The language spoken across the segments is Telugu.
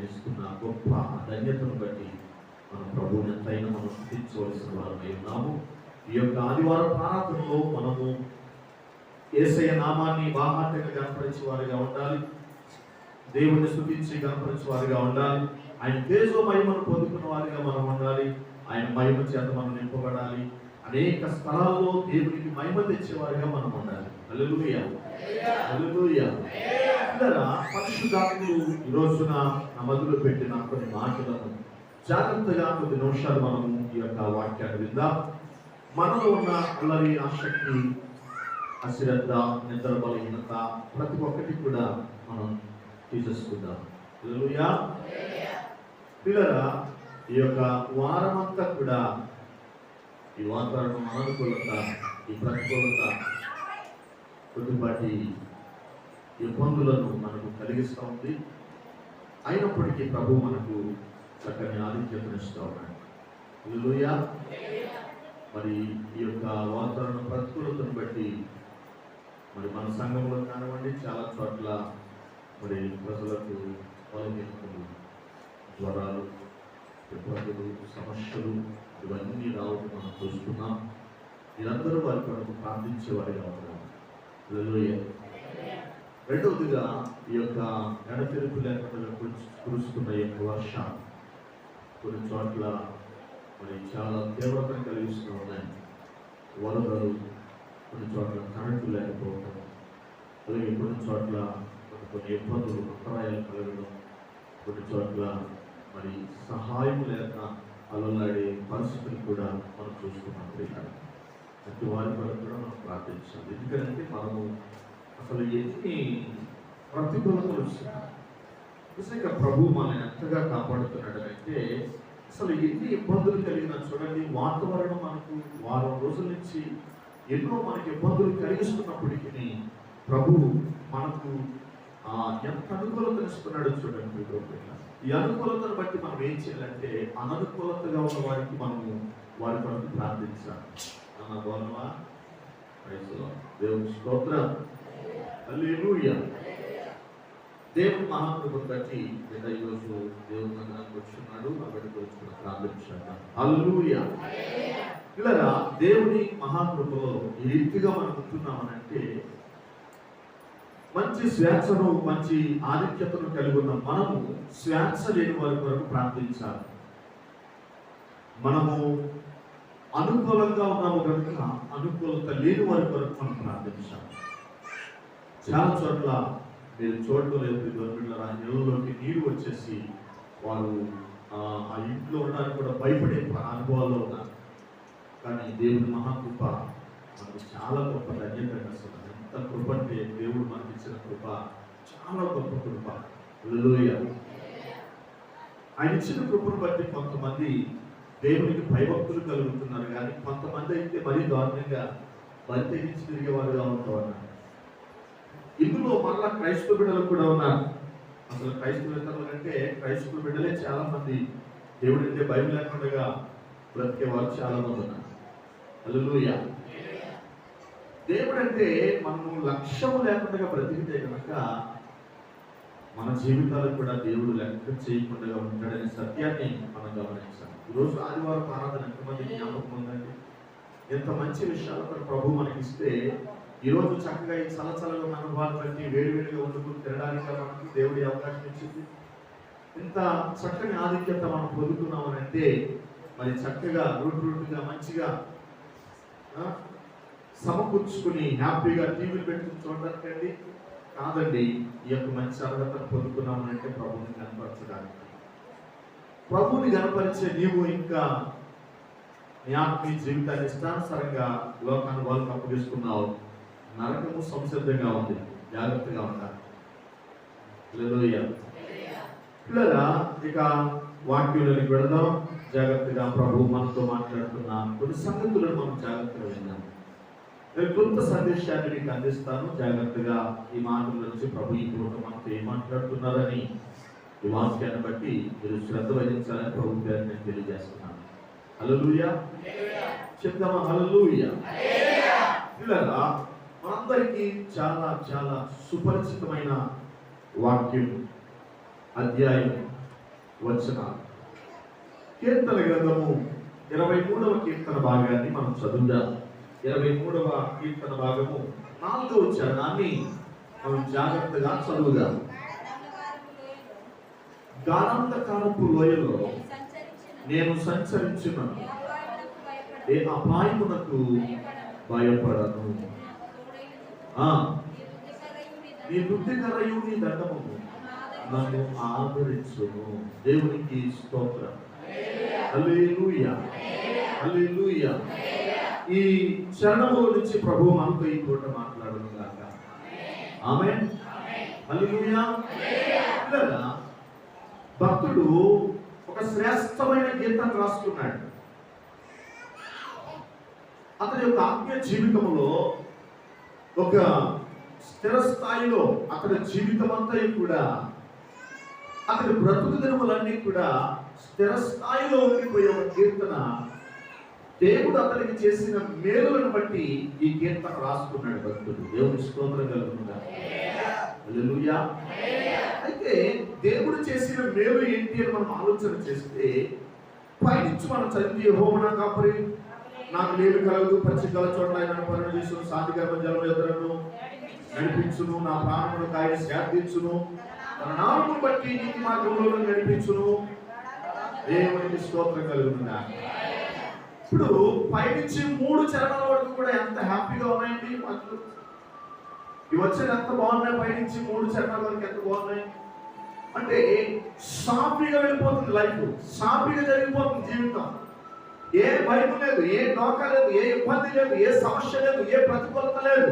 ఆయన ఇస్తున్న గొప్ప ధన్యతను బట్టి మన ప్రభువుని ఎంతైనా మనం స్తుతించవలసిన వారమై ఉన్నాము. ఈ యొక్క ఆదివారం ప్రార్థనలో మనము యేసయ్య నామాన్ని బాహాటంగా కనపరిచే వారిగా ఉండాలి. దేవుని స్తుతించి కనపరిచే వారిగా ఉండాలి. ఆయన తేజో మహిమను పొందుకున్న వారిగా మనం ఉండాలి. ఆయన మహిమ చేత మనం నింపబడాలి. అనేక స్థలాల్లో దేవునికి మహిమ తెచ్చేవారిగా మనం ఉండాలి. హల్లెలూయా, హల్లెలూయా. పరిశుద్ధాత్ముడు ఈ రోజున నా మధ్యలో పెట్టిన కొన్ని మాటలను జాగ్రత్తగా కొద్ది నిమిషాలు మనము ఈ యొక్క వాక్యాన్ని విందాం. మనలో ఉన్న అల్లరి, ఆసక్తి, అశ్రద్ధ, నిద్ర బలహీనత ప్రతి ఒక్కటి కూడా మనం తీసేసుకుందాం. హల్లెలూయా. పిల్లరా, ఈ యొక్క వారమంతా కూడా ఈ వాతావరణం అనుకూలత, ఈ ప్రతికూలత కొద్దిపాటి ఇబ్బందులను మనకు కలిగిస్తూ ఉంది. అయినప్పటికీ ప్రభు మనకు చక్కని ఆధిక్యతనిస్తూ ఉన్నాడు. హల్లెలూయా. మరి ఈ యొక్క వాతావరణ ప్రతికూలతను బట్టి మరి మన సంఘంలో కానివ్వండి, చాలా చోట్ల మరి ప్రజలకు బలహీనతలు, జ్వరాలు, ఇబ్బందులు, సమస్యలు ఇవన్నీ రావడం మనం చూస్తున్నాం. మీరందరూ వారి కొరకు ప్రార్థించేవారిగా ఉన్నారు. హల్లెలూయా. రెండవదిగా ఈ యొక్క ఎడతెరిపి లేకుండా కురుస్తున్న ఈ యొక్క వర్షం కొన్ని చోట్ల మరి చాలా తీవ్రతను కలిగిస్తూ ఉన్నాయి. వరదలు, కొన్ని చోట్ల కరెంటు లేకపోవడం, అలాగే కొన్ని చోట్ల కొన్ని ఇబ్బందులు, అంతరాయాలు కలగడం, కొన్ని చోట్ల మరి సహాయం లేక అలలాడే పరిస్థితులు కూడా మనం చూస్తున్నాం. అటు వారి వరకు కూడా మనం ప్రార్థించాలి. ఎందుకంటే మనము అసలు ఎన్ని ప్రతికూలతలు వస్తున్నాయి. నిజంగా ప్రభు మనల్ని ఎంతగా కాపాడుతున్నాడు అంటే, అసలు ఎన్ని ఇబ్బందులు కలిగినా చూడండి, వాతావరణం మనకు వారం రోజుల నుంచి ఎన్నో మనకి ఇబ్బందులు కలిగిస్తున్నప్పటికీ ప్రభు మనకు ఎంత అనుకూలతను ఇస్తున్నాడో చూడండి. ఈ అనుకూలతను బట్టి మనం ఏం చేయాలంటే, అననుకూలతగా ఉన్న వారికి మనము వారి కొరకు ప్రార్థించాలి. అన్న గౌరవా, దేవుని స్తోత్రం, హల్లెలూయా. దేవుని మహాకృపను బట్టి ఈరోజు దేవుని మందిరానికి వచ్చున్నాడు, అక్కడికి వచ్చుకున్న ప్రార్థించాడు. హల్లెలూయా. పిల్లరా, దేవుని మహాకృపలో ఈ రీతిగా మనం ఉంటున్నామనంటే, మంచి స్వేచ్ఛను, మంచి ఆధిక్యతను కలిగి ఉన్న మనము స్వేచ్ఛ లేని వారి కొరకు ప్రార్థించాలి. మనము అనుకూలంగా ఉన్నాము కనుక అనుకూలత లేని వారి కొరకు మనం ప్రార్థించాలి. చాలా చోట్ల మీరు చూడలేదు, ఇళ్లలోకి నీరు వచ్చేసి వారు ఆ ఇంట్లో ఉండడానికి కూడా భయపడే అనుభవాల్లో ఉన్నారు. కానీ దేవుని మహాకృప మనకు చాలా గొప్ప ధన్యత. అసలు ఎంత కృప అంటే, దేవుడు మనకి ఇచ్చిన కృప చాలా గొప్ప కృప. హల్లెలూయా. ఆయన ఇచ్చిన కృపను బట్టి కొంతమంది దేవునికి భయభక్తులు కలుగుతున్నారు, కానీ కొంతమంది అయితే మరీ దారుణంగా బలి తెగించి తిరిగేవారుగా ఉంటూ ఉన్నారు. ఇందులో మళ్ళా క్రైస్తవ బిడ్డలు కూడా ఉన్నారు. అసలు క్రైస్తవేతరుల కంటే క్రైస్తవ బిడ్డలే చాలా మంది దేవుడు అంటే భయం లేకుండా బ్రతికే వాళ్ళు చాలా మంది ఉన్నారు. హల్లెలూయా. దేవుడు అంటే మనము లక్ష్యము లేకుండా బ్రతికితే కనుక మన జీవితాలకు కూడా దేవుడు లెక్క చేయకుండా ఉంటాడనే సత్యాన్ని మనం గమనించాలి. ఈరోజు ఆదివారం ఆరాధన ఎంతమంది జ్ఞాపకం ఉందండి? ఎంత మంచి విషయాలు ప్రభు మనకిస్తే, ఈరోజు చక్కగా ఈ చలచలగా మన అనుభవాలు బట్టి వేడివేడిగా వండుకుని తినడానికి మనకి దేవుడి అవకాశం ఇచ్చింది. ఇంత చక్కని ఆధిక్యత మనం పొందుతున్నామని అంటే, మరి చక్కగా రూట్గా మంచిగా సమకూర్చుకుని హ్యాపీగా టీవీలు పెట్టుకుని చూడడానికండి కాదండి. ఈ యొక్క మంచి అర్హతను పొందుకున్నామనంటే ప్రభువుని కనపరచడానికి. ప్రభువుని కనపరిచే నీవు ఇంకా నీ ఆత్మీయ జీవితాన్ని ఇష్టానుసారంగా లోకాన్ని వాళ్ళకి అప్పగిస్తున్నావు. నరకము సంసిద్ధంగా ఉంది, జాగ్రత్తగా ఉండాలి. హల్లెలూయా. పిల్లరా, ఇక వాక్యంలోకి వెళదాం. జాగ్రత్తగా ప్రభు మనతో మాట్లాడుతున్న కొన్ని సంగతులను మనం జాగ్రత్తగా విందాం. నేను కొంత సందేశాన్ని మీకు అందిస్తాను. జాగ్రత్తగా ఈ మాటల నుంచి ప్రభు ఈ పూట మనతో ఏం మాట్లాడుతున్నారని ఈ వాక్యాన్ని బట్టి మీరు శ్రద్ధ వహించాలని ప్రభు పేరు నేను తెలియజేస్తున్నాను. హల్లెలూయా. చెప్తామా? హల్లెలూయా. పిల్లరా, మనందరికీ చాలా చాలా సుపరిచితమైన వాక్యం, అధ్యాయం వచనాలు. కీర్తన గ్రంథము 23వ కీర్తన భాగాన్ని మనం చదువుదాం. 23వ కీర్తన భాగము 4వ చరణాన్ని మనం జాగ్రత్తగా చదువుదాం. గాఢాంధకారపు లోయలో నేను సంచరించున్నాను, ఏ అపాయమునకు భయపడను. నీ దుఃఖకరయు నీ దండము నన్ను ఆదరించును. దేవునికి స్తోత్రం. హల్లెలూయా, హల్లెలూయా. ఈ చరణంలో నుంచి ప్రభువు మనతో ఈ పూట మాట్లాడును గాక. ఆమేన్, హల్లెలూయా. భక్తుడు ఒక శ్రేష్టమైన గీతం రాసుకున్నాడు. అతని యొక్క ఆత్మీయ జీవితంలో ఒక స్థిర స్థాయిలో అతని జీవితం అంతా కూడా, అతని బ్రతుకు దినములన్నీ కూడా స్థిర స్థాయిలో ఉండిపోయే ఒక కీర్తన. దేవుడు అతనికి చేసిన మేలులను బట్టి ఈ కీర్తన రాసుకున్నాడు భక్తుడు. దేవుని స్తోత్రం కలుగునుగా. హల్లెలూయా. అయితే దేవుడు చేసిన మేలు ఏంటి అని మనం ఆలోచన చేస్తే, పైనుంచి మనం చదివి యెహోవా నా కాపరి, నాకు నీళ్లు కలగదు, పచ్చికల చోట్ల ఆయన పరిణించును, శాంతికరమైన జలం ఎదురను నడిపించును, నా ప్రాణమును కాయ శాంతించును, తన నామమును బట్టి నీతి మార్గంలో నడిపించును. దేవునికి స్తోత్రం కలుగునుగా. ఇప్పుడు పైనుంచి 3 చరణాల వరకు కూడా ఎంత హ్యాపీగా ఉన్నాయండి మాటలు. ఇవి వచ్చేది ఎంత బాగున్నాయి. పైనుంచి 3 చరణాల వరకు ఎంత బాగున్నాయి అంటే, సాఫీగా వెళ్ళిపోతుంది లైఫ్, సాఫీగా జరిగిపోతుంది జీవితం. ఏ భయం లేదు, ఏ డోకా లేదు, ఏ ఇబ్బంది లేదు, ఏ సమస్య లేదు, ఏ ప్రతికూలత లేదు,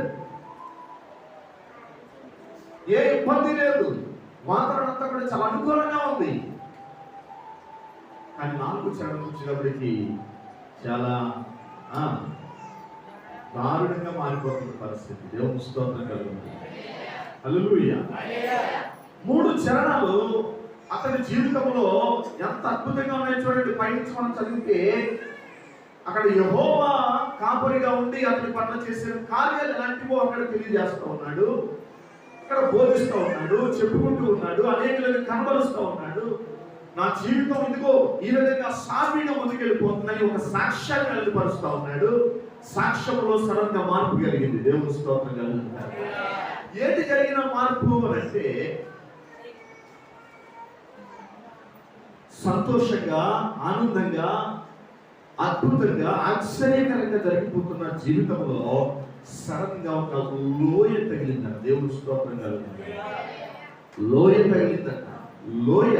ఏ ఇబ్బంది లేదు. వాతావరణం అంతా కూడా చాలా అనుకూలంగా ఉంది. కానీ 4 చరణం వచ్చినప్పటికీ చాలా దారుణంగా మారిపోతుంది పరిస్థితి. దేవుని స్తోత్రం కలుగుతుంది. హల్లెలూయా. 3 చరణాలు అతని జీవితంలో ఎంత అద్భుతంగా ఉన్నాయో చూడండి. పైనుంచి మనం చదివితే అక్కడ యెహోవా కాపరిగా ఉండి అతని పట్ల చేసిన కార్యాలు ఎలాంటివో అక్కడ తెలియజేస్తూ ఉన్నాడు, అక్కడ బోధిస్తూ ఉన్నాడు, చెప్పుకుంటూ ఉన్నాడు, అనేకులకు కనబరుస్తూ ఉన్నాడు. నా జీవితం ఇదిగో ఈ విధంగా సాఫీగా ముందుకెళ్ళిపోతుందని ఒక సాక్ష్యాన్ని వెలువరుస్తూ ఉన్నాడు. సాక్ష్యంలో సడన్గా మార్పు కలిగింది. దేవుని స్తోత్రం కలుగుతారు. ఏంటి జరిగిన మార్పు అంటే, సంతోషంగా, ఆనందంగా, అద్భుతంగా, ఆశ్చర్యకరంగా జరిగిపోతున్న జీవితంలో సడన్ గా ఒక లోయ తగిలిందంట. దేవుని స్తోత్రం కలుగుతుంది. లోయ తగిలిందంట. లోయ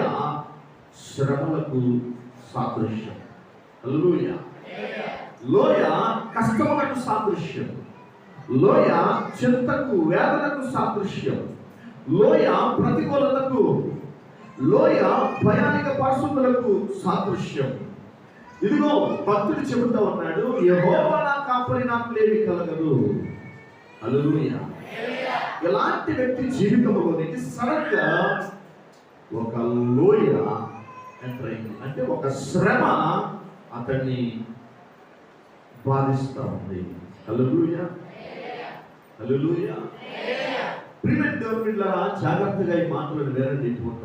శ్రమలకు సాదృశ్యం. హల్లెలూయా. లోయ కష్టములకు సాదృశ్యం. లోయ చింతకు, వేదనకు సాదృశ్యం. లోయ ప్రతికూలతకు, లోయ భయానిక పరిస్థితులకు సాదృశ్యం. ఇదిగో భక్తుడు చెబుతా ఉన్నాడు, యెహోవా నా కాపరి, నాకు లేమి కలగదు. హల్లెలూయా. ఎలాంటి వ్యక్తి జీవితంలోనికి సడన్ గా ఒక లోయ ఎంటర్ అయింది అంటే, ఒక శ్రమ అతన్ని బాధిస్తూ ఉంది. హల్లెలూయా, హల్లెలూయా. ప్రియమైన దేవుని బిడ్డలారా, జాగ్రత్తగా ఈ మాటలను వినండి. పూట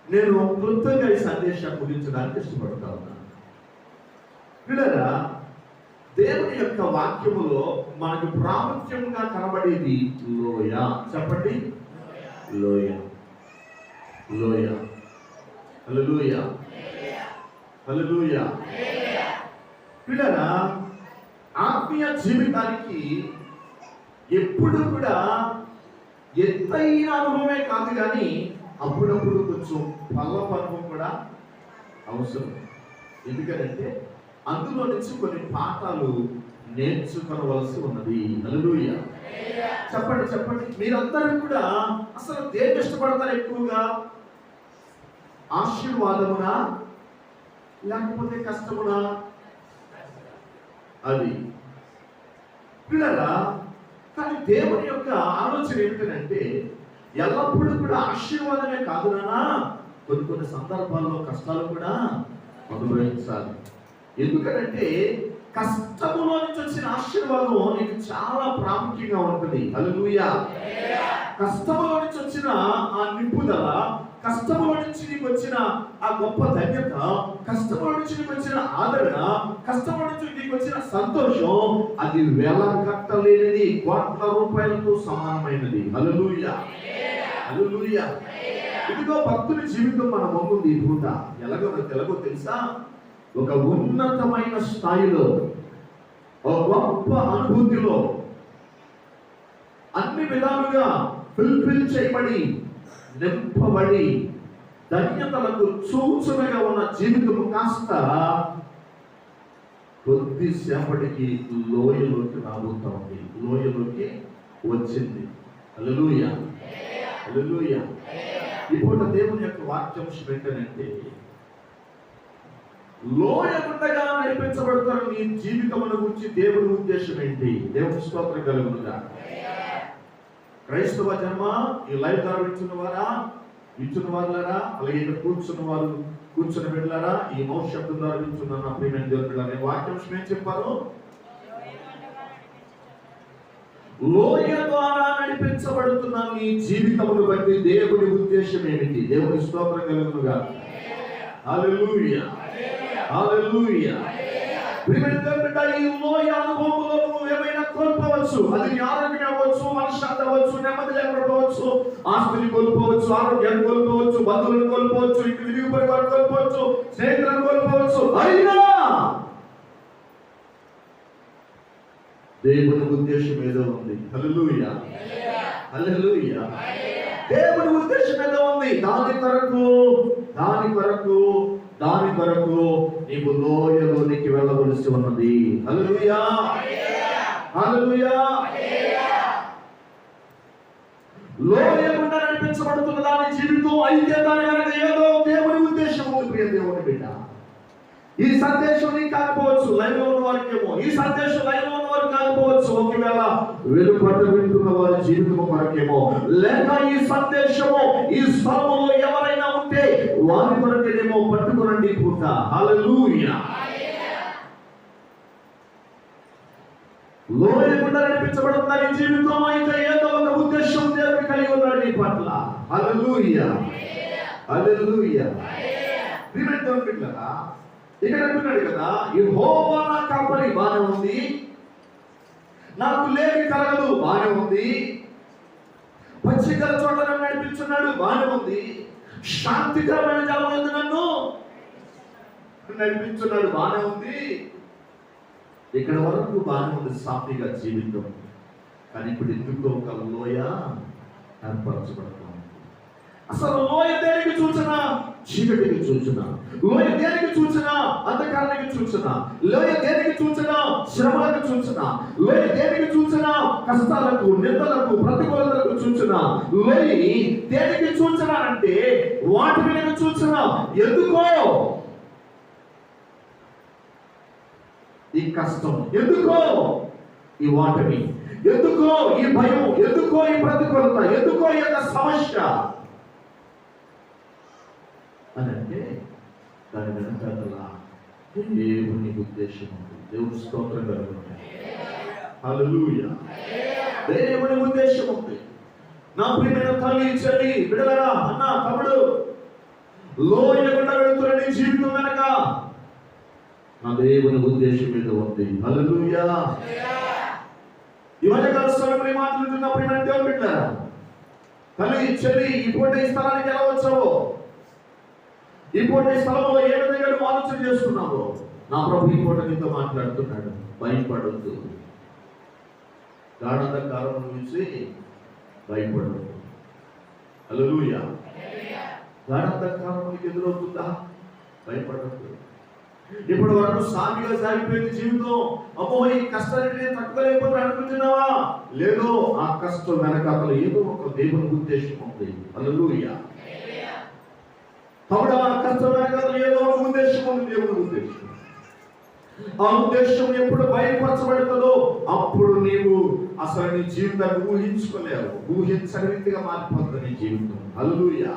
నేను క్లుప్తంగా ఈ సందేశాన్ని ముగించడానికి ఇష్టపడతా ఉన్నాను. పిల్లరా, దేవుని యొక్క వాక్యములో మనకు ప్రాముఖ్యంగా కనబడేది లోయ. చెప్పండి, లోయ, లోయ. హల్లెలూయా, హల్లెలూయా. పిల్లరా, ఆత్మీయ జీవితానికి ఎప్పుడు కూడా ఎత్తైన అనుభవమే కాదు, కానీ అప్పుడప్పుడు కొంచెం పల్లపు అనుభవం కూడా అవసరం. ఎందుకంటే అందులో నుంచి కొన్ని పాఠాలు నేర్చుకోవలసి ఉన్నది. హల్లెలూయా. చెప్పండి, చెప్పండి. మీరందరూ కూడా అసలు దేన్ని ఇష్టపడతారు ఎక్కువగా? ఆశీర్వాదమునా లేకపోతే కష్టమునా? అది పిల్లరా. కానీ దేవుని యొక్క ఆలోచన ఏమిటంటే, ఎల్లప్పుడూ కూడా ఆశీర్వాదమే కాదు నానా, కొన్ని సందర్భాల్లో కష్టాలు కూడా అనుభవించాలి. ఎందుకంటే కష్టములో నుంచి వచ్చిన ఆశీర్వాదం నీకు చాలా ప్రాముఖ్యంగా ఉంటుంది. హల్లెలూయా. కష్టములో నుంచి వచ్చిన ఆ నింపుదల, కష్టములో నుంచి నీకు నీకు వచ్చిన ఆ గొప్ప ధన్యత, కష్టంలో నుంచి నీకు వచ్చిన ఆదరణ, కష్టంలో నుంచి నీకు వచ్చిన సంతోషం, అది వేల కట్టలేనిది, కోట్ల రూపాయలతో సమానమైనది. హల్లెలూయా, హల్లెలూయా. ఇదిగో భక్తుని జీవితం మన ముందుంది. ఈ పూట ఎలాగో తెలుసా? ఒక ఉన్నతమైన స్థాయిలో, ఒక గొప్ప అనుభూతిలో, అన్ని విధాలుగా ఫుల్ఫిల్ చేయబడి, నింపబడి, ధన్యతలకు సూచనగా ఉన్న జీవితము కాస్త కొద్దిసేపటికి లోయలోకి రాబోతా ఉంది, లోయలోకి వచ్చింది. హల్లెలూయా, హల్లెలూయా. ఇప్పుడు దేవుని యొక్క వాక్యం ఏంటంటే, లోయ గుండగా నడిపించబడతారు నీ జీవితమును గురించి దేవుని ఉద్దేశం ఏంటి? దేవుని స్తోత్రం కలుగునుగా. క్రైస్తవ జన్మ ఈ లైవ్ ద్వారా వింటున్న వారులారా, అలాగే ఇక్కడ కూర్చుని వెళ్ళారా, ఈ మౌత్ శబ్దం ద్వారా వింటున్న నా ప్రియమైన దేవుని బిడ్డలారా, వాక్యం ఏం చెప్పారు? లోయ ద్వారా నడిపించబడుతున్న నీ జీవితమును బట్టి దేవుని ఉద్దేశం ఏమిటి? దేవుని స్తోత్రం కలుగునుగా. హల్లెలూయా, హల్లెలూయా. ప్రియమైన దేవుని బిడ్డ, ఈ లోయ అనుభవంలో నువ్వు ఏమైనా కోల్పోవచ్చు. అది ఆరోగ్యం అవ్వచ్చు, మనశ్శాంతి అవ్వచ్చు, నెమ్మది లేకపోవచ్చు, ఆస్తిని కోల్పోవచ్చు, ఆరోగ్యాన్ని కోల్పోవచ్చు, బంధువులను కోల్పోవచ్చు, ఇంటి విరిగి పరివారం కోల్పోవచ్చు, స్నేహితులను కోల్పోవచ్చు. అయినా దేవుని ఉద్దేశం ఏదో ఉంది. హల్లెలూయా, హల్లెలూయా. దేవుని ఉద్దేశం ఏదో ఉంది. దాని కొరకు నీవు లోయలోనికి వెళ్ళవలసి ఉన్నది. హల్లెలూయా, హల్లెలూయా. లోయ గుండా నడిపించబడుతున్న దాని జీవితం అయితే దాని వెనక ఏదో దేవుని ఉద్దేశం ఉంది. ప్రియ దేవుని బిడ్డ, ఈ సందేశం నీకు కాకపోవచ్చు, లైవ్ లో ఉన్న వారికేమో ఈ సందేశం లైవ్ లో ఉన్న వారికి కాకపోవచ్చు. ఒకవేళ వెలుపట వింటున్న వారి జీవితం కొరకేమో, లేక ఈ సందేశము ఈ స్థలములో ఎవరైనా ఉంటే వారి కొరకేమో పట్టుకునండి పూట. హల్లెలూయా. లోయ గుండా నడిపించబడుతున్న ఈ జీవితం అయితే ఏదో ఒక ఉద్దేశం దేవుడు కలిగి ఉన్నాడు నీ పట్ల. హల్లెలూయా, హల్లెలూయా. ఇక్కడ అంటున్నాడు కదా, యెహోవా నా కాపరి, బానే ఉంది. నాకు లేమి కలగదు, బానే ఉంది. పచ్చికల చోట నన్ను నడిపించున్నాడు, బానే ఉంది. శాంతికరమైన జాములందు నన్ను నడిపించున్నాడు, బానే ఉంది. ఇక్కడ వరకు బానే ఉంది సాఫీగా జీవితం. కానీ ఇప్పుడు ఎందుకు ఒక లోయ ఏర్పరచబడతాం. అసలు లోయ దేనికి సూచన? చీకటికి సూచన. లోయ దేనికి సూచన? అంధకారానికి సూచన. లోయ దేనికి సూచన? శ్రమలకు సూచన. లోయ దేనికి సూచన? కష్టాలకు, నిందలకు, ప్రతికూలతలకు సూచన. లోయ దేనికి సూచన అంటే వాటి మీద సూచన. ఎందుకో ఈ కష్టం, ఎందుకో ఈ వాటమి, ఎందుకో ఈ భయం, ఎందుకో ఈ ప్రతికూలత, ఎందుకో ఈ యొక్క సమస్య అని అంటే దాని వెనకాల దేవుని ఉద్దేశం ఉంది. దేవుని స్తోత్రం కలుగుతుంది. హల్లెలూయా. దేవుని ఉద్దేశం ఉంది. నా ప్రియమైన తల్లి, చెల్లి, బిడ్డలారా, అన్న, తమ్ముడు, లోయ గుండా వెళుతున్న నీ జీవితం వెనక నా దేవుని ఉద్దేశం మీద ఉంది. హల్లెలూయా. ఈ మధ్యకాల సమయంలో ఈ మాట్లాడుతున్న ప్రియమైన దేవుని బిడ్డలారా, తల్లి, చెల్లి, ఇప్పుడు ఈ స్థలానికి ఎలా వచ్చావో, ఇప్పుడు ఈ స్థలంలో ఏ విధంగా నువ్వు ఆలోచన చేస్తున్నావో, నా ప్రభు ఈ పూట నీతో మాట్లాడుతున్నాడు. భయపడొద్దు. గాఢంధకారం నుంచి భయపడొద్దు. హల్లెలూయా. గాఢంధకారం నీకు ఎదురవుతుందా? భయపడొద్దు. ఇప్పుడు వరకు సాగిగా సాగిపోయింది జీవితం. అమ్మో, ఈ కష్టాన్ని నేను తట్టుకోలేకపోతే అనుకుంటున్నావా? లేదు, ఆ కష్టం వెనకాల ఏదో ఒక దేవుని ఉద్దేశం ఉంది. హల్లెలూయా. తమ్ముడు, ఆ కష్టం వెనకాల ఏదో ఒక ఉద్దేశం ఉంది, దేవుని ఉద్దేశం. ఆ ఉద్దేశం ఎప్పుడు బయలుపరచబడుతుందో అప్పుడు నీవు అసలు నీ జీవితాన్ని ఊహించుకోలేవు. ఊహించని రీతిగా మారిపోతుంది నీ జీవితం. హల్లెలూయా,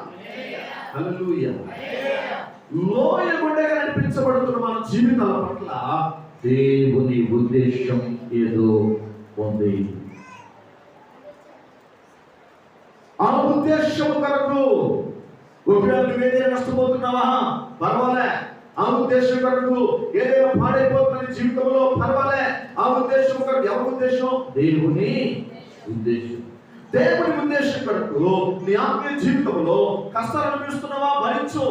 హల్లెలూయా. లోయ గుండెగా నడిపించబడుతున్న మన జీవితాల పట్ల దేవుని ఉద్దేశం ఏదో ఉంది. ఆ ఉద్దేశం కొరకు ఒకవేళ నువ్వేదైనా నష్టపోతున్నావా, పర్వాలే, ఆ ఉద్దేశం కొరకు ఏదైనా పాడైపోతున్న జీవితంలో పర్వాలే, ఆ ఉద్దేశం కొరకు ఎవరి ఉద్దేశం? దేవుని ఉద్దేశం. దేవుని ఉద్దేశం కొరకు నీ ఆత్మీయ జీవితంలో కష్టాలు అనిపిస్తున్నావా, భరించు.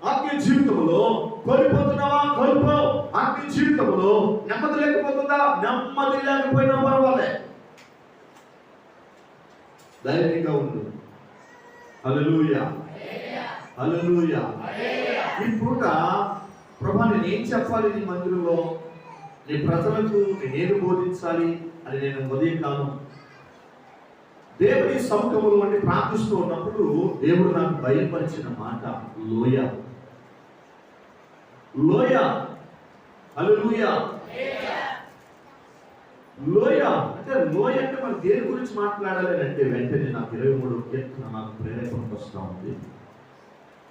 ఆత్మీయ జీవితంలో కోల్పోతున్నావా, కోల్పో. ఆత్మీయ జీవితంలో నెమ్మది లేకపోతుందా, నెమ్మది లేకపోయినా పర్వాలే, ధైర్యంగా ఉండు. హల్లెలూయా, హల్లెలూయా. ఈ పూట ప్రభా నేనేం చెప్పాలి నీ మందిరంలో, నీ ప్రజలకు నేను బోధించాలి అని నేను ఉదయకాలం దేవుని సముఖములో వంటి ప్రార్థిస్తూ ఉన్నప్పుడు దేవుడు నాకు బయలుపరిచిన మాట లోయ. లోయ, హల్లెలూయా. లోయ అంటే, లోయ అంటే మనం దేని గురించి మాట్లాడాలి అంటే వెంటనే నాకు 23వ కీర్తన నాకు ప్రేరేపణకు వస్తూ ఉంది.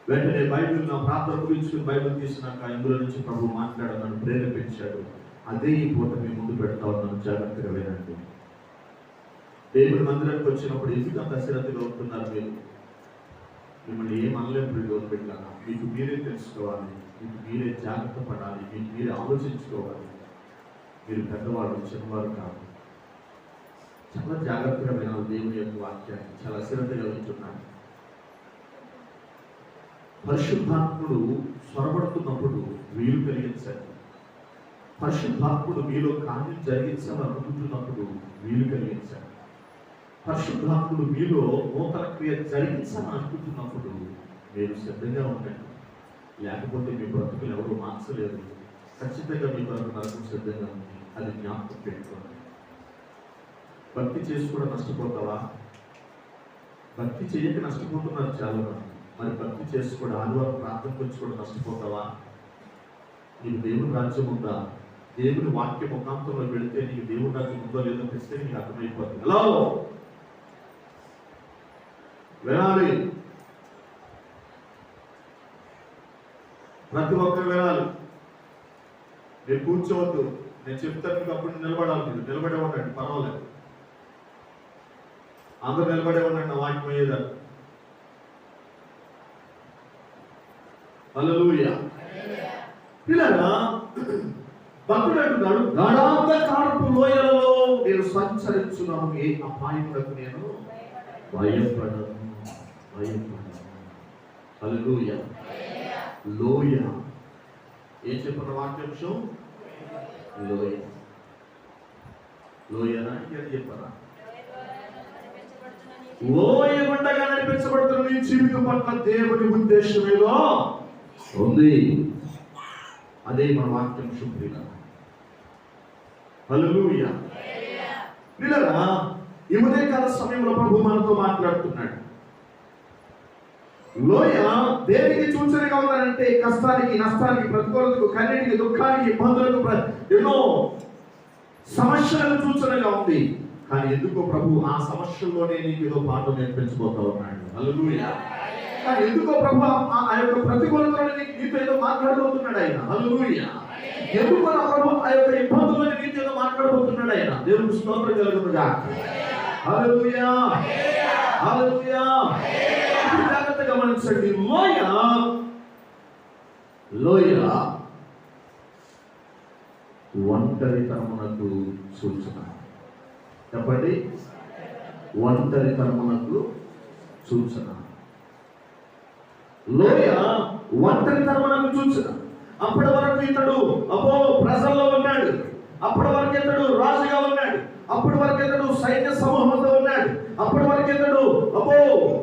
వెంటనే బైబిల్ నా ప్రార్థన గురించి బైబిల్ తీసినాక ఇందులో నుంచి ప్రభు మాట్లాడమని ప్రేరేపించాడు. అదే ఈ పూట మీ ముందు పెడతా ఉన్నాను, జాగ్రత్తగా వినండి. దేవుని మందిరానికి వచ్చినప్పుడు ఎందుకు అంత అశ్రద్ధగా ఉంటున్నారు మీరు? మిమ్మల్ని ఏం అనలేము పెట్టాను. మీకు మీరే తెలుసుకోవాలి, మీకు మీరే జాగ్రత్త పడాలి, మీకు మీరే ఆలోచించుకోవాలి. మీరు పెద్దవాళ్ళు, చిన్నవారు కాదు. చాలా జాగ్రత్తగా వినాలి దేవుని యొక్క వాక్యాన్ని, చాలా అశ్రద్ధగా వింటున్నాను. పరిశుద్ధాత్ముడు స్వరపడుతున్నప్పుడు వీలు కలిగించండి. పరిశుద్ధాత్ముడు మీలో కార్యం జరిగించాలనుకుంటున్నప్పుడు వీలు కలిగించండి. పరిశుద్ధాత్ముడు మీలో నూతన క్రియ జరిగించాలని అనుకుంటున్నప్పుడు మీరు సిద్ధంగా ఉండండి. లేకపోతే మీ బ్రతుకులు ఎవరు మార్చలేరు. ఖచ్చితంగా మీ బ్రతుకు నరకం సిద్ధంగా ఉంది. అది జ్ఞాపకం పెట్టుకోండి. భక్తి చేసి కూడా నష్టపోతావా? భక్తి చేయక నష్టపోతున్నారు చాలా మంది. మరి భక్తి చేసి కూడా ఆదివారం ప్రార్థనకు వచ్చి కూడా నష్టపోతావా? నీకు దేవుని రాజ్యం ఉందా? దేవుని వాక్య ముఖాంతంలో వెళితే నీకు దేవుని రాజ్యం ఉందో లేదో తెస్తే నీకు అర్థమైపోతుంది. హలో, వినాలి, ప్రతి ఒక్కరు వినాలి. మీరు కూర్చోవద్దు, నేను చెప్తాను మీకు అప్పుడు నిలబడాలి. మీరు నిలబడే ఉండండి, పర్వాలేదు. అందరూ నిలబడే ఉండండి నా వాక్యం అయ్యేదాన్ని. హల్లెలూయా. పిల్లరా, భక్తుడు అంటున్నాడు, గాఢాంధకారపు లోయలలో నేను సంచరించున్నాను, ఏ అపాయములకు నేను భయపడను, భయపడను. హల్లెలూయా. లోయ ఏం చెప్పిన వాక్యాంశం? లోయ. లోయనా ఇంకేం చెప్పారా? లోయ గుండగా నడిపించబడుతున్న నీ జీవితం పట్ల దేవుని ఉద్దేశమేదో ఉంది. అదే మన వాక్యాంశం. హల్లెలూయా. పిల్లరా, ఈ ఉదయకాల సమయంలో ప్రభు మనతో మాట్లాడుతున్నాడు. లోయ దేనికి సూచనగా ఉందంటే కష్టానికి, నష్టానికి, ప్రతికూలతకు, కన్నిటికి, దుఃఖానికి, ఇబ్బందులకు, ఎన్నో సమస్యలకు సూచనగా ఉంది. కానీ ఎందుకో ప్రభు ఆ సమస్యల్లోనే నీకు ఏదో పాఠం నేర్పించబోతా ఉన్నాడు. హల్లెలూయా. కానీ ఎందుకో ప్రభు ఆ యొక్క ప్రతికూలతలోనే నీతో ఏదో మాట్లాడబోతున్నాడు ఆయన. హల్లెలూయా. ఎందుకో నా ప్రభు ఆ యొక్క ఇబ్బందుల్లోనే నీతో ఏదో మాట్లాడబోతున్నాడు ఆయన. దేవునికి స్తోత్రం కలుగునుగాక. హల్లెలూయా, హల్లెలూయా. జాగ్రత్తగా గమనించండి. లోయ, లోయ ఒంటరితనమునకు సూచన. చెప్పండి, ఒంటరితనమునకు సూచన. లోయ ఒంటరితనమునకు సూచన. అప్పటి వరకు ఇతడు ప్రజల్లో ఉన్నాడు, అప్పటి వరకు ఇతడు రాజుగా ఉన్నాడు, అప్పటి వరకు ఇతడు సైన్య సమూహంతో ఉన్నాడు, అప్పటి వరకు ఇతడు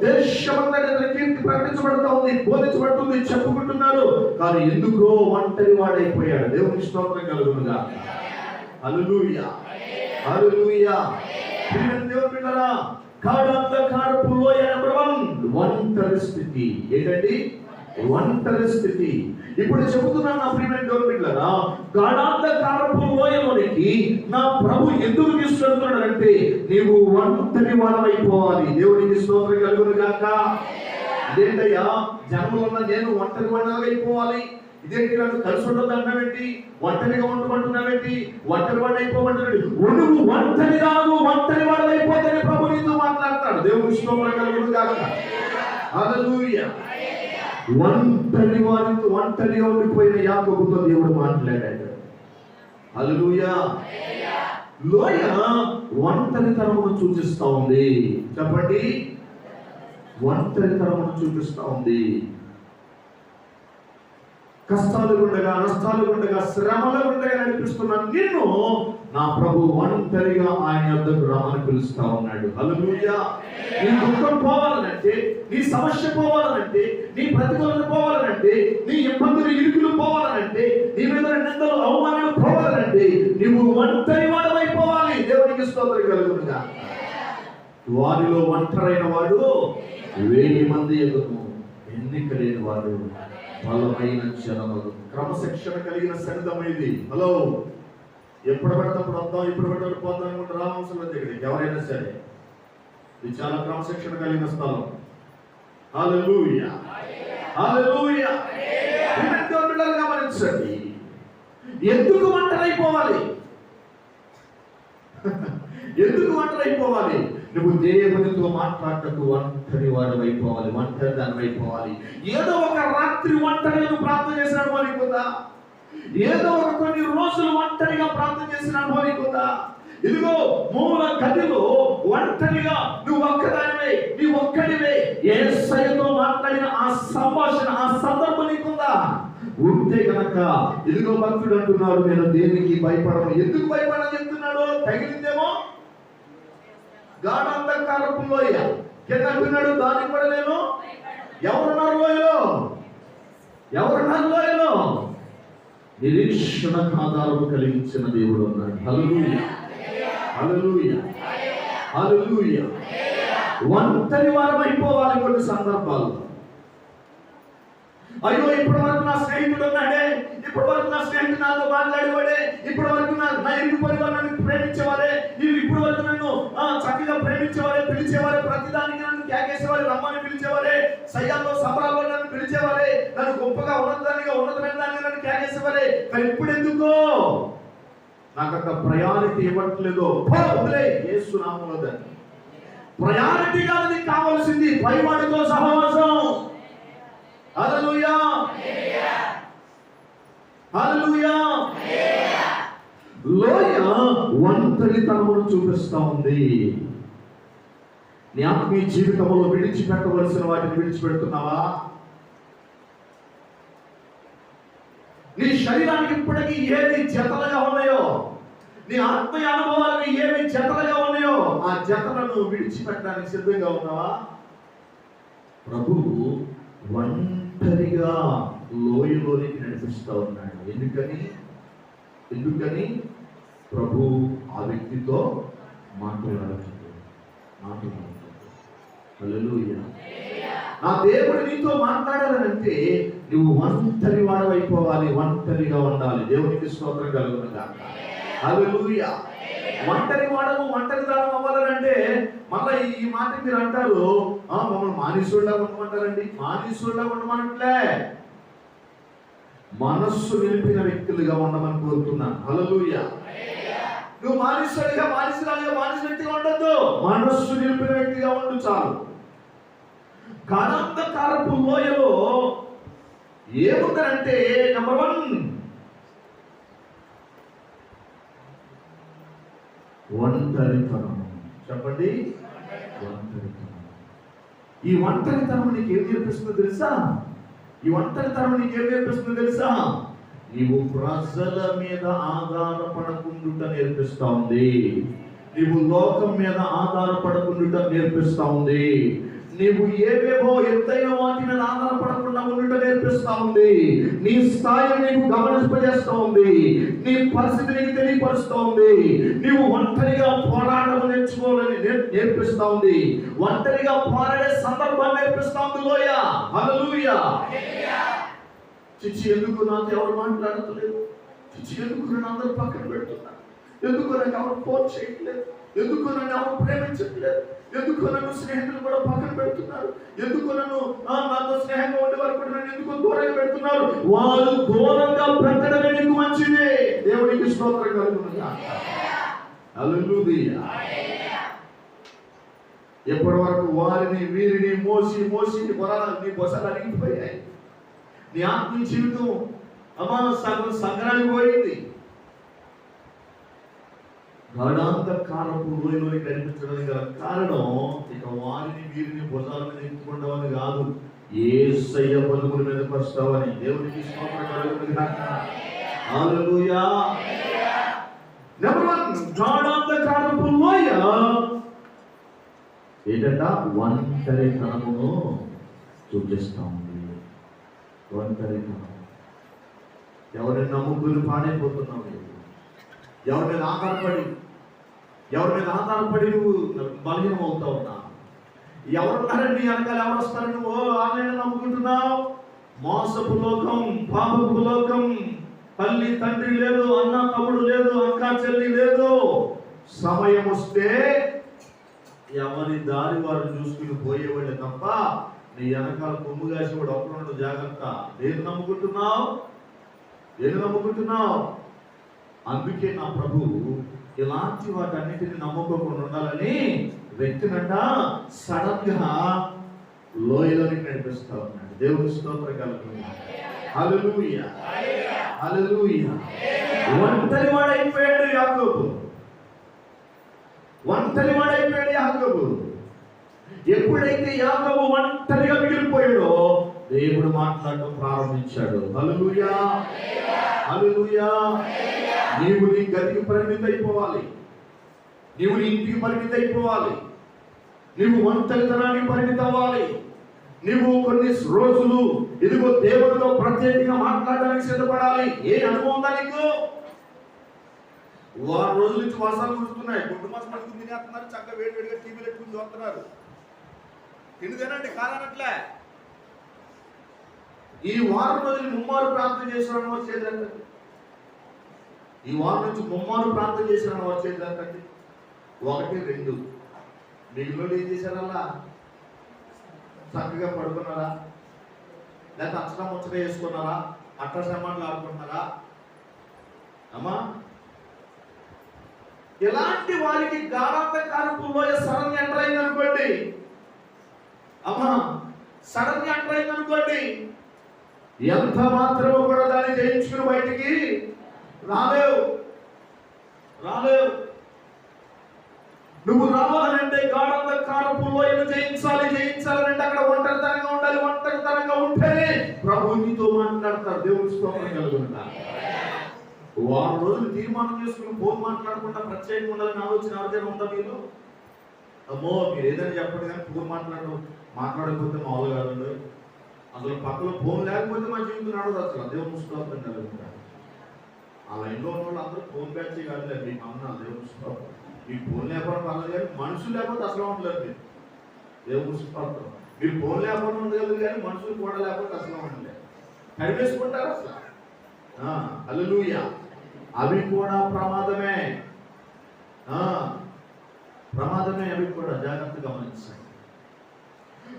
దేశమంతా కీర్తి ప్రకటించబడుతూ ఉంది, బోధించబడుతుంది, చెప్పుకుంటున్నారు. కానీ ఎందుకో ఒంటరి వాడైపోయాడు. దేవుని స్తోత్రం కలుగునుగా. హల్లెలూయా, హల్లెలూయా. దేవుని బిడ్డలారా, గాఢాంధకారపు లోయ నెంబర్ 1 ఒంటరి స్థితి. ఏంటండి? ఒంటరి స్థితి. ఇప్పుడు చెబుతున్నాను నా ప్రియమైన దేవుని బిడ్డలారా, గాఢాంధకారపు లోయలోనికి నా ప్రభు ఎందుకు తీసుకెళ్తున్నాడంటే నీవు ఒంటరి వాడమైపోవాలి. దేవునికి స్తోత్రం కలుగునుగాక. ఇదేంటయ్యా, జన్మలో నేను ఒంటరి వాడమైపోవాలి, ఇదేంటి నన్ను కలిసి ఉండదు అన్నావేంటి, ఒంటరిగా ఉండమంటున్నావేంటి, ఒంటరి వాడు అయిపోమంటున్నాడు. నువ్వు ఒంటరి కాదు, ఒంటరి వాడు అయిపోతే ప్రభు నీతో మాట్లాడతాడు. దేవుని స్తోత్రం కలుగునుగాక. హల్లెలూయా. ఒంటరిగా ఉండిపోయిన యాకోబుతో దేవుడు మాట్లాడాడు. హల్లెలూయా. లోయ ఒంటరితనమును సూచిస్తా ఉంది. చెప్పండి, ఒంటరితనమును చూపిస్తా ఉంది. కష్టాలు ఉండగా, నష్టాలు ఉండగా, శ్రమలు ఉండగా నడిపిస్తున్న నిన్ను నా ప్రభు ఒంటరిగా ఆయన యొద్దకు రమ్మని పిలుస్తా ఉన్నాడు. హల్లెలూయా. నీ దుఃఖం పోవాలనంటే, నీ సమస్య పోవాలనంటే, నీ ప్రతికూలత పోవాలనంటే, నీ ఇబ్బందులు ఇరుకులు పోవాలనంటే, నీ మీద నిందలు అవమానాలు పోవాలనంటే నువ్వు ఒంటరి వాడమైపోవాలి. దేవునికి స్తోత్రం కలుగునుగా. వారిలో ఒంటరైన వాడు 1000 మంది ఎదురు, ఎన్నిక లేని వాడు బలమైన జనములు. క్రమశిక్షణ కలిగిన సంఘం ఇది. హలో, ఎప్పుడు పడినప్పుడు వద్దాం, ఇప్పుడు పడినప్పుడు పోతాం అనుకుంటే రామవంశం దగ్గరికి ఎవరైనా సరే, ఇది చాలా క్రమశిక్షణ కలిగిన స్థలం. హల్లెలూయా, హల్లెలూయా. గమనించండి, ఎందుకు ఒంటరైపోవాలి? ఎందుకు ఒంటరైపోవాలి? నువ్వు దేవునితో మాట్లాడటకు ఒంటరి వాడమైపోవాలి, ఒంటరి దానివైపోవాలి. ఏదో ఒక రాత్రి ఒంటరిగా నువ్వు ప్రార్థన చేసిన అనుభవికుందా? ఏదో ఒక కొన్ని రోజులు ఒంటరిగా ప్రార్థన చేసిన అనుభవికుందా? ఇదిగో మూల గదిలో ఒంటరిగా నువ్వు ఒక్కదానివే, నీ ఒక్కడివే యేసయ్యతో మాట్లాడిన ఆ సంభాషణ, ఆ సందర్భం నీకుందా? ఉంటే కనుక ఇదిగో భక్తుడు అంటున్నాడు, నేను దేనికి భయపడను. ఎందుకు భయపడని చెప్తున్నాడు? తగిలిందేమో గాఢాంధకారపు లోయ కింద అంటున్నాడు, దానికి కూడా నేను. ఎవరున్నారు లోయలో? ఎవరున్నారు లోయలో? నిరీక్షణకు ఆధారము కలిగించిన దేవుడు ఉన్నాడు. హల్లెలూయా, హల్లెలూయా, హల్లెలూయా. ఒంటరి వారం అయిపోవాలి కొన్ని సందర్భాల్లో. అయ్యో, ఇప్పటి వరకు నా స్నేహితుడు ఉన్నాడే, ఇప్పటి వరకు నా స్నేహితుడు నాతో మాట్లాడేవాడే, ఇప్పటి వరకు నా ఇరుగు పరివారు నన్ను ప్రేమించేవారే, నీవు ఇప్పటి వరకు నన్ను చక్కగా ప్రేమించేవారే, పిలిచేవారే, ప్రతిదానికి నన్ను కేకేసేవారే, రమ్మని పిలిచేవారే, సయ్యాల్లో సంబరాల్లో నన్ను పిలిచేవారే, నన్ను గొప్పగా ఉన్నతమైన దాన్ని నన్ను కేకేసేవారే. కానీ ఇప్పుడు ఎందుకో నాకంత ప్రయారిటీ ఇవ్వట్లేదు. వదిలే, యేసు నామములో దాన్ని ప్రయారిటీ కాదు నీకు కావాల్సింది, పైవాడితో సహవాసం. హల్లెలూయా, హల్లెలూయా. లోయ ఒంటరితనమును చూపిస్తా ఉంది. నీ ఆత్మీయ జీవితంలో విడిచిపెట్టవలసిన వాటిని విడిచిపెడుతున్నావా? నీ శరీరానికి ఇప్పటికీ ఏది జతలుగా ఉన్నాయో, నీ ఆత్మీయ అనుభవాలకు ఏమి జతలుగా ఉన్నాయో, ఆ జతలను విడిచిపెట్టడానికి సిద్ధంగా ఉన్నావా? ప్రభువు ఒంటరిగా లోయలోనికి నడిపిస్తూ ఉన్నాడు. ఎందుకని ప్రభు ఆ వ్యక్తితో మాట్లాడుతుంది. హల్లెలూయా. నా దేవుడు నీతో మాట్లాడాలంటే నువ్వు ఒంటరి వాడవైపోవాలి, ఒంటరిగా ఉండాలి. దేవునికి స్తోత్రం కలుగునుగాక. హల్లెలూయా. ఒంటరి వాడము, ఒంటరిదానం అవ్వాలంటే మళ్ళీ ఈ మాట మీరు అంటారు, మమ్మల్ని మానీసుల్లా ఉండమంటారండి. మానీసుల్లా ఉండమనట్లే, మనస్సు నిలిపిన వ్యక్తులుగా ఉండమని కోరుతున్నాను. హల్లెలూయా. నువ్వు మానీసుడిగా, మానీసు వ్యక్తిగా ఉండద్దు, మనస్సు నిలిపిన వ్యక్తిగా ఉండు చాలు. గాఢాంధకారపు లోయలో ఏముందంటే నెంబర్ 1 ఒంటరితనం. చెప్పండి, ఒంటరితనం. ఈ ఒంటరితనం నీకు ఏం నేర్పిస్తుందో తెలుసా? ఈ ఒంటరితనం నీకు ఏం నేర్పిస్తుందో తెలుసా? నీవు ప్రజల మీద ఆధారపడకుండా నేర్పిస్తా ఉంది. నీవు లోకం మీద ఆధారపడకుండా నేర్పిస్తా ఉంది. నీవు ఏవేవో ఎత్తైన వాటి మీద ఆధారపడకుండా ఉండటం నేర్పిస్తా ఉంది. నీ స్థాయిని నీకు గమనింపజేస్తూ ఉంది. నీ పరిస్థితి నీకు తెలియపరుస్తూ ఉంది. నీవు ఒంటరిగా పోరాటం నేర్చుకోవాలని నేర్పిస్తా ఉంది. ఒంటరిగా పోరాడే సందర్భాన్ని నేర్పిస్తా ఉంది లోయ. హల్లెలూయా. చిచ్చి, ఎందుకు నాతో ఎవరు మాట్లాడతలేదు? చిచ్చి, ఎందుకు నన్ను అందరూ పక్కన పెడుతున్నారు? ఎందుకు నాకు ఎవరు ఫోన్ చేయట్లేదు? ఎందుకు నన్ను ఎవరు ప్రేమించట్లేదు? ఎందుకు నన్ను స్నేహితులు కూడా పక్కన పెడుతున్నారు? ఎందుకు నన్ను నాతో స్నేహంగా ఉండే వారు కూడా నన్ను ఎందుకు దూరంగా పెడుతున్నారు? వాళ్ళు దూరంగా పెట్టడమే నీకు మంచిది. దేవునికి స్తోత్రం కలుగునుగాక. హల్లెలూయా. ఎప్పటి వరకు వారిని వీరిని మోసి నీ బొసలు అరిగిపోయాయి. నీ ఆత్మీయ జీవితం అమ్మా సగం సంగ్రహానికి పోయింది. గాఢాంధకారపు లోయలోకి కనిపించడానికి గల కారణం ఇక వారిని వీరిని భుజాల మీద ఎత్తుకుంటామని కాదు, యేసయ్య పలుకుల మీదకి వస్తావని. దేవునికి స్తోత్రం కలుగును గాక. హల్లెలూయా. నెంబర్ 1, గాఢాంధకారపు లోయ ఏంటంట? ఒంటరితనమును చూపిస్తా ఉంది. ఒంటరితనం. ఎవరిని నమ్ముకుని పాడైపోతున్నావు? ఎవరి మీద ఆధారపడి నువ్వు బలహీనం అవుతా ఉన్నా? ఎవరున్నారండి వెనకాల? ఎవరు వస్తారు? నువ్వు ఆన్లైన్ నమ్ముకుంటున్నావు. మోసపు లోకం, పాపపు లోకం. తల్లి తండ్రి లేదు, అన్న తమ్ముడు లేదు, అక్క చెల్లి లేదు. సమయం వస్తే ఎవరి దారి వారు చూసుకుని పోయేవాళ్ళే తప్ప నీ వెనకాల కొమ్ము కాసేవాడు ఒక్కడు. జాగ్రత్త. ఏది నమ్ముకుంటున్నావు? అందుకే నా ప్రభు ఇలాంటి వాటన్నిటిని నమ్ముకోకుండా ఉండాలని వ్యక్తినంట సడన్ గా లోయలోనికి నడిపిస్తా ఉన్నాడు. దేవుని స్తోత్రం కలుగుతుంది. హల్లెలూయా, హల్లెలూయా. ఒంటరి వాడైపోయాడు యాకోబు. ఎప్పుడైతే యాకోబు ఒంటరిగా మిగిలిపోయాడో దేవుడు మాట్లాడటం ప్రారంభించాడు. హల్లెలూయా, హల్లెలూయా. నీవు నీ గతికి పరిమితి అయిపోవాలి. నీవు నీ ఇంటికి పరిమితి అయిపోవాలి. నీవు ఒంటరితనానికి పరిమితి అవ్వాలి. నీవు కొన్ని రోజులు ఇదిగో దేవుడితో ప్రత్యేకంగా మాట్లాడడానికి సిద్ధపడాలి. ఏ అనుభవం ఉందా నీకు? వారం రోజుల నుంచి వర్షాలు కురుస్తున్నాయి. గుడ్డు మాసం పడుకుని తినేస్తున్నారు. చక్కగా వేడివేడిగా టీవీలు ఎక్కువ చూస్తున్నారు. తిండిదేనండి కాదనట్లే. ఈ వారం రోజులు ముమ్మారు ప్రార్థన చేసిన వచ్చేదంటే, ఈ వారం నుంచి ముమ్మారు ప్రార్థన చేసిన వచ్చేదంటే 1, 2 మిగిలిన ఏం చేశారల్లా? చక్కగా పడుకున్నారా? లేకపోతే అక్షరం ముచ్చట వేసుకున్నారా? అట్ట శ్రమాలు ఆడుకుంటున్నారా? అమ్మా, ఇలాంటి వారికి గాఢాంధకారపు లోయ సడన్ ఎంటర్ అయింది అనుకోండి. అమ్మా, సడన్ ఎంటర్ అయింది అనుకోండి, ఎంత మాత్రమో కూడా దాన్ని జయించుకుని బయటికి రాలేవు. నువ్వు రావాలంటే గాఢాంధకారపు లోయను జయించాలంటే అక్కడ ఒంటరితనంగా ఉంటేనే ప్రభు నీతో మాట్లాడతారు. దేవుని స్తోత్రం కలుగును గాక. వారం రోజులు తీర్మానం చేసుకుని ఫోన్ మాట్లాడకుండా ప్రత్యేకంగా ఉండాలని ఆలోచన ఎవరికైనా ఉందా మీరు? అమ్మో, మీరు ఏదైనా చెప్పండి కానీ ఫోన్ మాట్లాడకపోతే మామూలు కాదండి. అసలు పక్కన ఫోన్ లేకపోతే మా జీవితం నడవదు. అసలు దేవుని స్తోత్రం కలుగును గాక. ఆ లైన్లో ఉన్న వాళ్ళు అందరూ ఫోన్ బ్యాచ్ కాదులే. మీకు అన్న దేవుని స్తోత్రం. మీకు ఫోన్ లేకపోవడం పర్లేదు కానీ మనుషులు లేకపోతే అసలు ఉండలేదు. మీరు దేవుని స్తోత్రం. మీరు ఫోన్ లేకపోవడం ఉండగలదు కానీ మనుషులు కూడా లేకపోతే అసలు ఉండలేదు. కడిపేసుకుంటారు అసలు. హల్లెలూయా. అవి కూడా ప్రమాదమే. అవి కూడా జాగ్రత్తగా గమనించండి.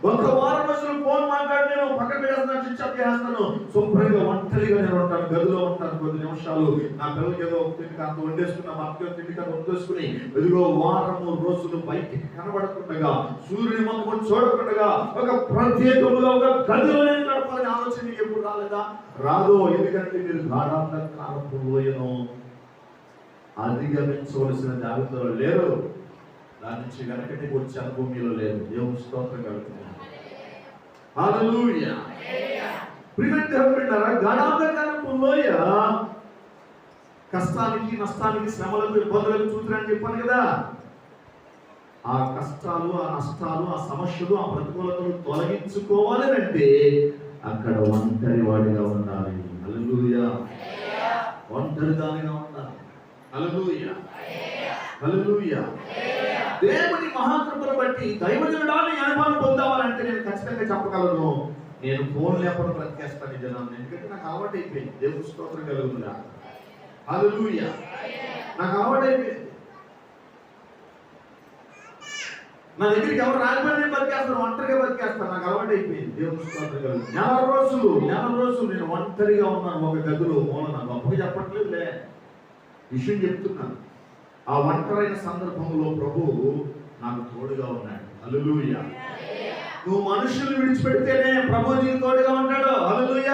ఒక వారం రోజులు ఫోన్ మాట్లాడి నేను పక్కన పెట్టేస్తాను, స్విచ్ ఆఫ్ చేస్తాను. శుభ్రంగా ఒంటరిగా నేను ఉంటాను, గదిలో ఉంటాను. కొద్ది నిమిషాలు నా పిల్లలకి ఏదో తిండికి అంత వండేసుకున్నా, మక్కో తిండికి అంత వండేసుకుని ఎదుగో వారము రోజులు బయటికి కనబడకుండా, సూర్యుని ముఖం చూడకుండా ఒక ప్రత్యేకముగా ఒక గదిలో నేను గడపాలని ఆలోచన మీకు ఎప్పుడు రాలేదా? రాదు. ఎందుకంటే మీరు గాఢాంధకారపు లోయను అధిగమించవలసిన జాబితాలో లేరు. దాని నుంచి వెనకటి వచ్చే అనుభవం మీలో లేదు. దేవుని స్తోత్రం కలుగుతుంది. హల్లెలూయా. ప్రియమైన గాఢాంధకారపు లోయ కష్టానికి, నష్టానికి, శ్రమలకు, ఇబ్బందులకు చూస్తున్నారని చెప్పాను కదా. ఆ కష్టాలు, ఆ నష్టాలు, ఆ సమస్యలు, ఆ ప్రతికూలతలు తొలగించుకోవాలి అంటే అక్కడ ఒంటరి వాడిగా ఉండాలి. హల్లెలూయా. ఒంటరిదానిగా ఉండాలి. హల్లెలూయా, హల్లెలూయా. దేవుని మహాకృపను బట్టి దైవజనుడాన్ని అనుభవం పొందాలంటే నేను ఖచ్చితంగా చెప్పగలను, నేను ఫోన్ లేకుండా బ్రతికేస్తాను ఈ జనాన్ని. ఎందుకంటే నాకు అలవాటు అయిపోయింది. దేవుని స్తోత్రం కలుగుతుందా? హల్లెలూయా. నాకు అలవాటు అయిపోయింది. నా దగ్గరికి ఎవరు రాకపోయినా నేను బతికేస్తాను, ఒంటరిగా బతికేస్తాను. నాకు అలవాటు అయిపోయింది. దేవుని స్తోత్రం కలుగుతుంది. నెల రోజులు నేను ఒంటరిగా ఉన్నాను ఒక గదిలో మూలన. గొప్పగా చెప్పట్లేదులే, విషయం చెప్తున్నాను. ఆ ఒంటరైన సందర్భంలో ప్రభువు నాకు తోడుగా ఉన్నాడు. హల్లెలూయా. నువ్వు మనుషులు విడిచిపెడితేనే ప్రభు నీకు తోడుగా ఉంటాడు. హల్లెలూయా.